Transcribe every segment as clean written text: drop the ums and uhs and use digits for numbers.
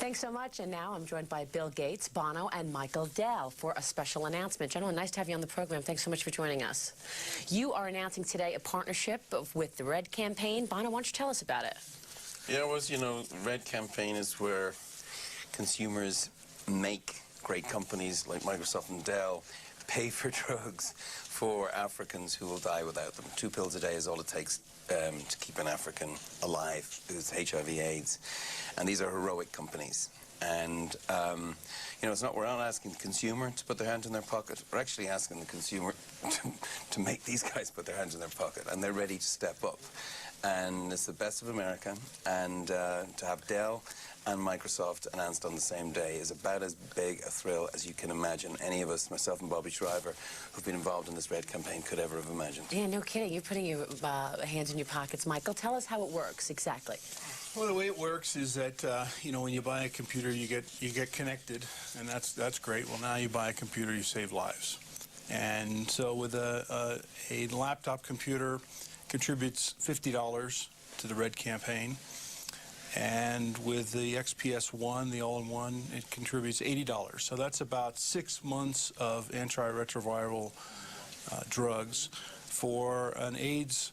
Thanks so much. And now I'm joined by Bill Gates, Bono, and Michael Dell for a special announcement. Gentlemen, nice to have you on the program. Thanks so much for joining us. You are announcing today a partnership with the RED campaign. Bono, why don't you tell us about it? Yeah, well, you know, RED campaign is where consumers make great companies like Microsoft and Dell pay for drugs for Africans who will die without them. 2 pills a day is all it takes to keep an African alive who's HIV/AIDS. And these are heroic companies. And, you know, we're not asking the consumer to put their hand in their pocket. We're actually asking the consumer to make these guys put their hands in their pocket. And they're ready to step up. And it's the best of America. And to have Dell and Microsoft announced on the same day is about as big a thrill as you can imagine any of us, myself and Bobby Shriver, who've been involved in this RED campaign, could ever have imagined. Yeah, no kidding. You're putting your hands in your pockets. Michael, tell us how it works exactly. Well, the way it works is that you know, when you buy a computer, you get connected, and that's great. Well, now you buy a computer, you save lives. And so with a laptop computer, contributes $50 to the RED campaign. And with the XPS-1, the all-in-one, it contributes $80. So that's about 6 months of antiretroviral drugs for an AIDS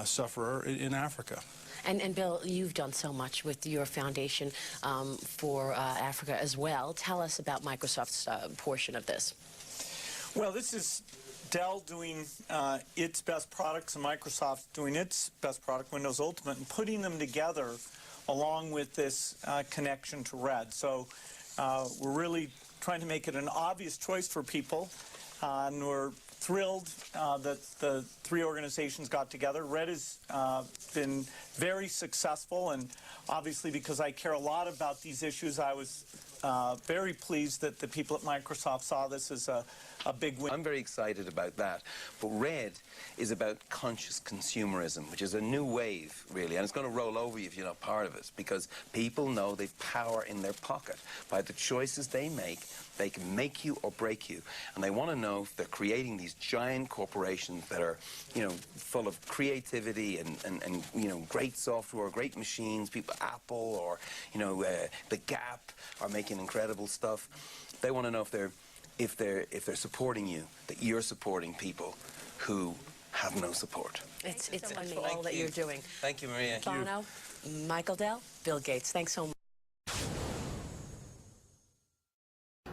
sufferer in Africa. And Bill, you've done so much with your foundation for Africa as well. Tell us about Microsoft's portion of this. Well, this is Dell doing its best products and Microsoft doing its best product, Windows Ultimate, and putting them together along with this connection to RED. So we're really trying to make it an obvious choice for people, and we're thrilled that the 3 organizations got together. RED has been very successful, and obviously because I care a lot about these issues, I was very pleased that the people at Microsoft saw this as a big win. I'm very excited about that. But RED is about conscious consumerism, which is a new wave, really, and it's going to roll over you if you're not part of it, because people know they've power in their pocket. By the choices they make, they can make you or break you. And they want to know if they're creating these giant corporations that are, you know, full of creativity and you know, great software, great machines, people, Apple or, you know, The Gap are making incredible stuff. They want to know if they're supporting you, that you're supporting people who have no support. It's amazing all that you're doing. Thank you, Maria. Bono, Michael Dell, Bill Gates, thanks so much.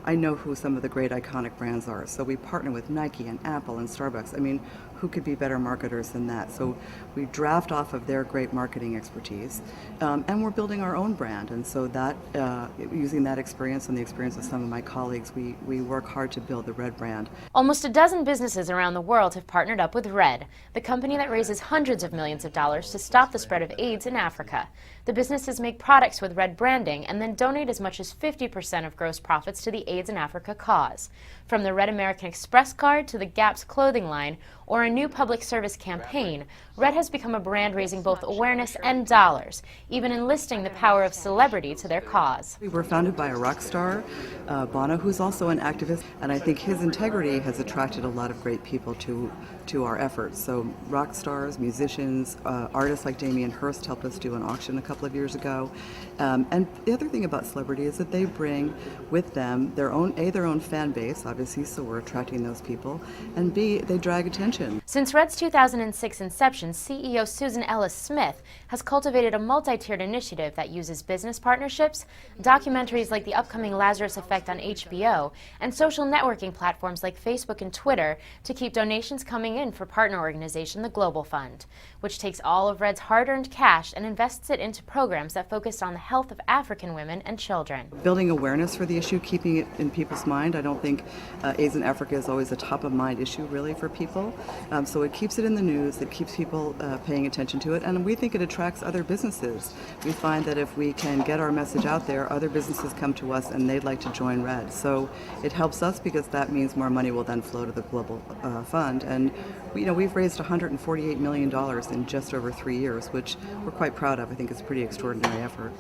I know who some of the great iconic brands are. So we partner with Nike and Apple and Starbucks. I mean, who could be better marketers than that? So we draft off of their great marketing expertise, and we're building our own brand. And so that, using that experience and the experience of some of my colleagues, we work hard to build the RED brand. Almost a dozen businesses around the world have partnered up with RED, the company that raises hundreds of millions of dollars to stop the spread of AIDS in Africa. The businesses make products with RED branding and then donate as much as 50% of gross profits to the AIDS in Africa cause. From the RED American Express card to the Gap's clothing line or a new public service campaign, RED has become a brand raising both awareness and dollars, even enlisting the power of celebrity to their cause. We were founded by a rock star, Bono, who's also an activist, and I think his integrity has attracted a lot of great people to our efforts. So rock stars, musicians, artists like Damien Hirst helped us do an auction a couple of years ago. And the other thing about celebrity is that they bring with them their own fan base, obviously, so we're attracting those people, and B, they drag attention. Since RED's 2006 inception, CEO Susan Ellis Smith has cultivated a multi-tiered initiative that uses business partnerships, documentaries like the upcoming Lazarus Effect on HBO, and social networking platforms like Facebook and Twitter to keep donations coming in for partner organization the Global Fund, which takes all of RED's hard-earned cash and invests it into programs that focus on the health of African women and children. Building awareness for the issue, keeping it in people's mind. I don't think AIDS in Africa is always a top-of-mind issue, really, for people. So it keeps it in the news, it keeps people paying attention to it, and we think it attracts other businesses. We find that if we can get our message out there, other businesses come to us and they'd like to join RED. So it helps us because that means more money will then flow to the Global Fund. And we've raised $148 million in just over 3 years, which we're quite proud of. I think it's a pretty extraordinary effort.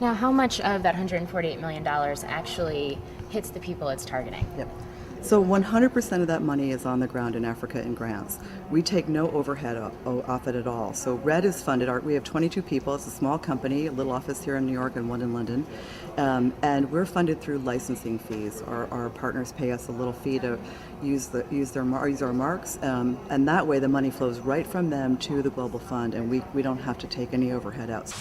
Now, how much of that $148 million actually hits the people it's targeting? Yep. So 100% of that money is on the ground in Africa in grants. We take no overhead off it at all. So RED is funded. We have 22 people. It's a small company, a little office here in New York and one in London. And we're funded through licensing fees. Our partners pay us a little fee to use our marks, and that way the money flows right from them to the Global Fund, and we don't have to take any overhead out.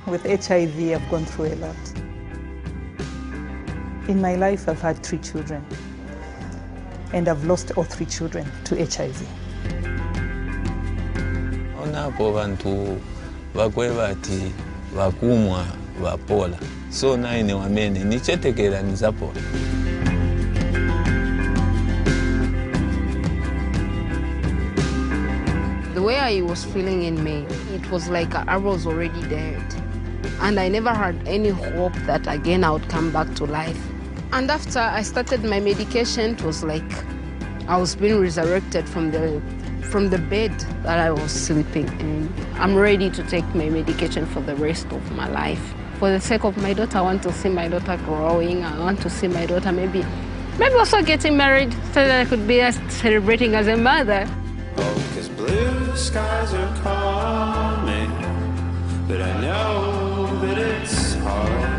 With HIV, I've gone through a lot. In my life, I've had 3 children, and I've lost all 3 children to HIV. Onapo bantu bakwe bati bakumwa bapola so naine wamene nichetekera nizapola. The way I was feeling in me, it was like I was already dead. And I never had any hope that again I would come back to life. And after I started my medication, it was like I was being resurrected from the bed that I was sleeping in. I'm ready to take my medication for the rest of my life. For the sake of my daughter, I want to see my daughter growing. I want to see my daughter maybe also getting married so that I could be celebrating as a mother. Oh, 'cause blue skies are coming, but I know that it's hard.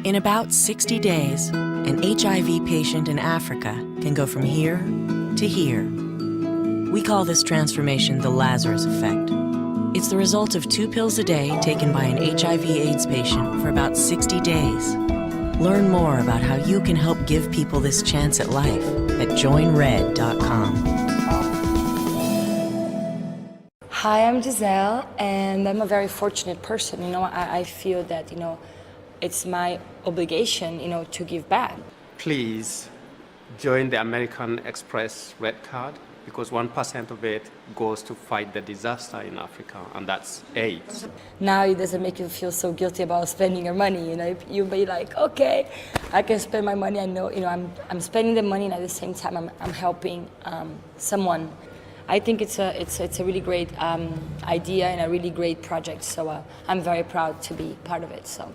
In about 60 days, an HIV patient in Africa can go from here to here. We call this transformation the Lazarus effect. It's the result of 2 pills a day taken by an HIV/AIDS patient for about 60 days. Learn more about how you can help give people this chance at life at joinred.com. Hi, I'm Giselle, and I'm a very fortunate person. I feel that, it's my obligation, to give back. Please join the American Express Red Card, because 1% of it goes to fight the disaster in Africa, and that's AIDS. Now it doesn't make you feel so guilty about spending your money. You'll be like, okay, I can spend my money. I know, I'm spending the money, and at the same time, I'm helping someone. I think it's a really great idea and a really great project. So I'm very proud to be part of it. So.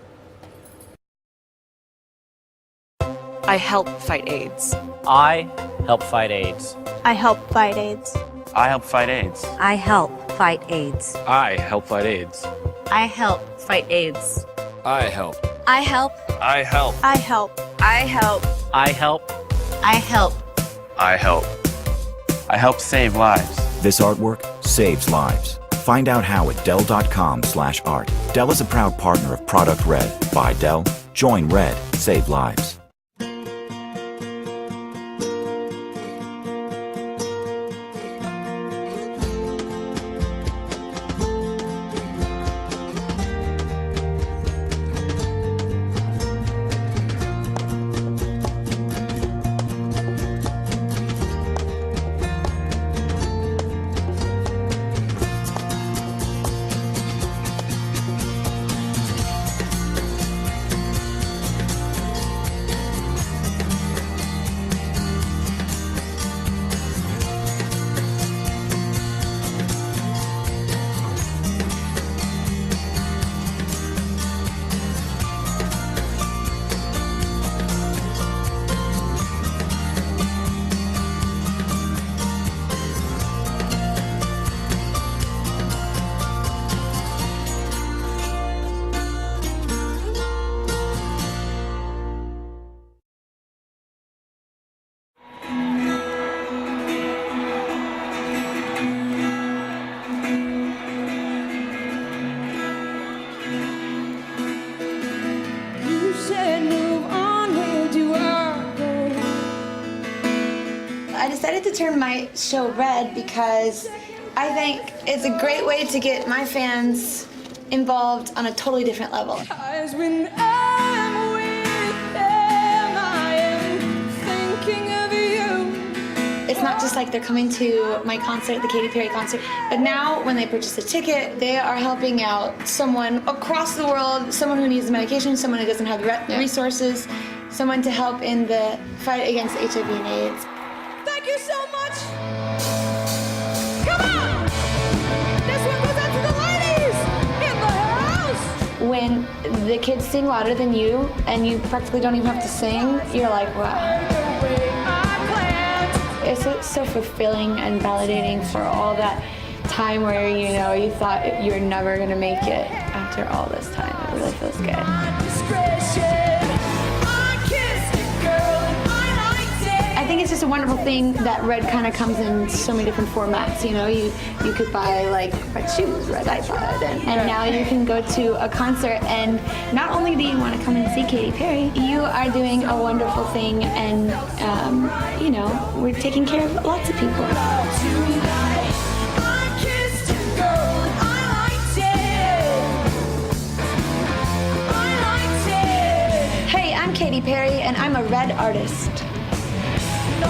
I help fight AIDS. I help fight AIDS. I help fight AIDS. I help fight AIDS. I help fight AIDS. I help fight AIDS. I help fight AIDS. I help. I help. I help. I help. I help. I help. I help. I help. I help save lives. This artwork saves lives. Find out how at Dell.com/art. Dell is a proud partner of Product Red. By Dell, join Red, save lives. I decided to turn my show red because I think it's a great way to get my fans involved on a totally different level. When I'm with them, just like they're coming to my concert, the Katy Perry concert. But now, when they purchase a ticket, they are helping out someone across the world, someone who needs medication, someone who doesn't have the resources, someone to help in the fight against HIV and AIDS. Thank you so much. Come on! This one goes out to the ladies in the house. When the kids sing louder than you and you practically don't even have to sing, you're like, wow. It's so fulfilling and validating for all that time where, you know, you thought you were never going to make it. After all this time, it really feels good. I think it's just a wonderful thing that Red kind of comes in so many different formats. You know, you could buy like red shoes, red iPod, and now you can go to a concert. And not only do you want to come and see Katy Perry, you are doing a wonderful thing, and you know, we're taking care of lots of people. Hey, I'm Katy Perry, and I'm a Red artist. No,